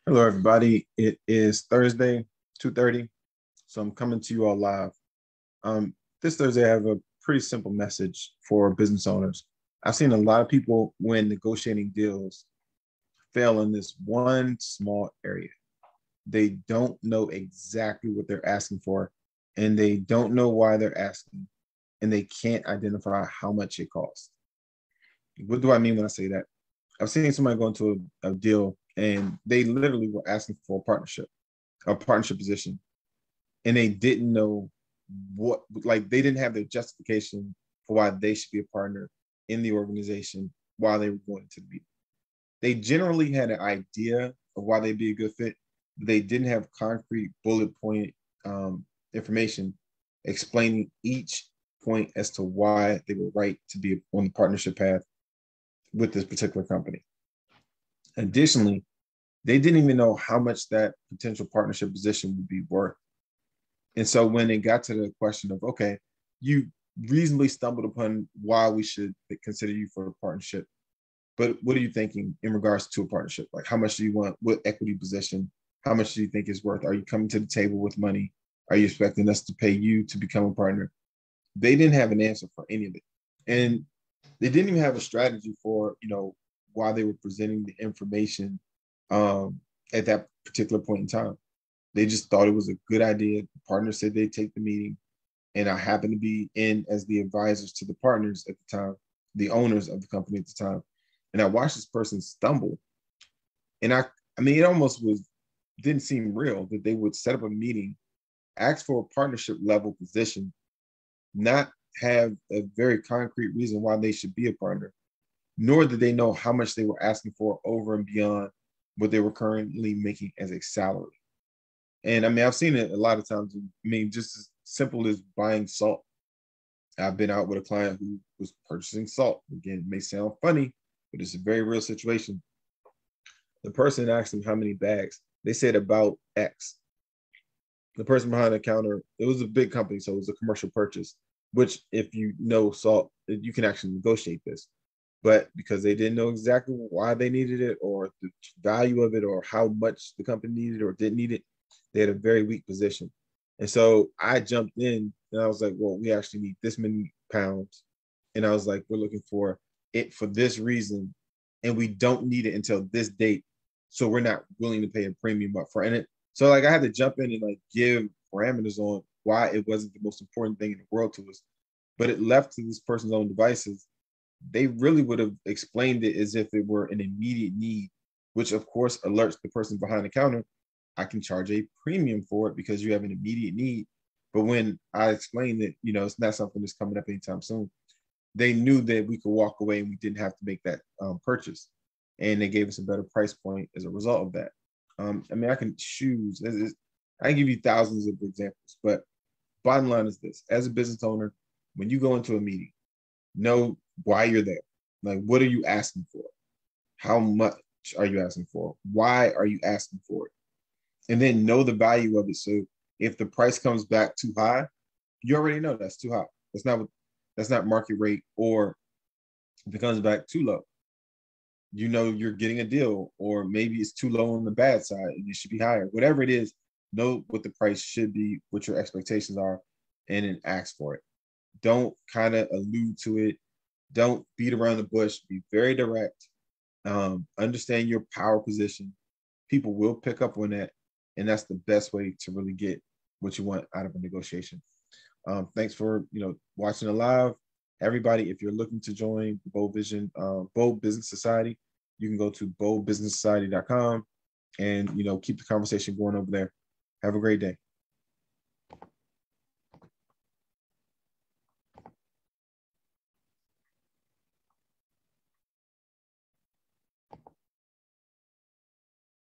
Hello, everybody. It is Thursday, 2:30. So I'm coming to you all live. This Thursday, I have a pretty simple message for business owners. I've seen a lot of people when negotiating deals fail in this one small area. They don't know exactly what they're asking for, and they don't know why they're asking, and they can't identify how much it costs. What do I mean when I say that? I've seen somebody go into a deal and they literally were asking for a partnership position, and they didn't know like they didn't have their justification for why they should be a partner in the organization while they were going to the meeting. They generally had an idea of why they'd be a good fit, but they didn't have concrete bullet point information explaining each point as to why they were right to be on the partnership path with this particular company. Additionally, they didn't even know how much that potential partnership position would be worth. And so when it got to the question of, okay, you reasonably stumbled upon why we should consider you for a partnership, but what are you thinking in regards to a partnership? Like, how much do you want? What equity position? How much do you think is worth? Are you coming to the table with money? Are you expecting us to pay you to become a partner? They didn't have an answer for any of it. And they didn't even have a strategy for, why they were presenting the information at that particular point in time. They just thought it was a good idea. The partner said they'd take the meeting, and I happened to be in as the advisors to the partners at the time, the owners of the company at the time. And I watched this person stumble. And I mean, it almost didn't seem real that they would set up a meeting, ask for a partnership level position, not have a very concrete reason why they should be a partner, nor did they know how much they were asking for over and beyond what they were currently making as a salary. And I mean, I've seen it a lot of times. I mean, just as simple as buying salt. I've been out with a client who was purchasing salt. Again, it may sound funny, but it's a very real situation. The person asked them how many bags. They said about X. The person behind the counter, it was a big company, so it was a commercial purchase, which if you know salt, you can actually negotiate this. But because they didn't know exactly why they needed it or the value of it or how much the company needed or didn't need it, they had a very weak position. And so I jumped in and I was like, well, we actually need this many pounds. And I was like, we're looking for it for this reason. And we don't need it until this date. So we're not willing to pay a premium up for it. So like I had to jump in and like give parameters on why it wasn't the most important thing in the world to us. But it left to this person's own devices. They really would have explained it as if it were an immediate need, which of course alerts the person behind the counter. I can charge a premium for it because you have an immediate need. But when I explained that, it's not something that's coming up anytime soon, they knew that we could walk away and we didn't have to make that purchase. And they gave us a better price point as a result of that. I mean, I can choose, I can give you thousands of examples, but bottom line is this: as a business owner, when you go into a meeting, know why you're there. Like, what are you asking for? How much are you asking for? Why are you asking for it? And then know the value of it. So if the price comes back too high, you already know that's too high. That's not market rate. Or if it comes back too low, you're getting a deal, or maybe it's too low on the bad side and it should be higher. Whatever it is, know what the price should be, what your expectations are, and then ask for it. Don't kind of allude to it. Don't beat around the bush. Be very direct. Understand your power position. People will pick up on that, and that's the best way to really get what you want out of a negotiation. Thanks for watching it live, everybody. If you're looking to join Bold Business Society, you can go to boldbusinesssociety.com and keep the conversation going over there. Have a great day.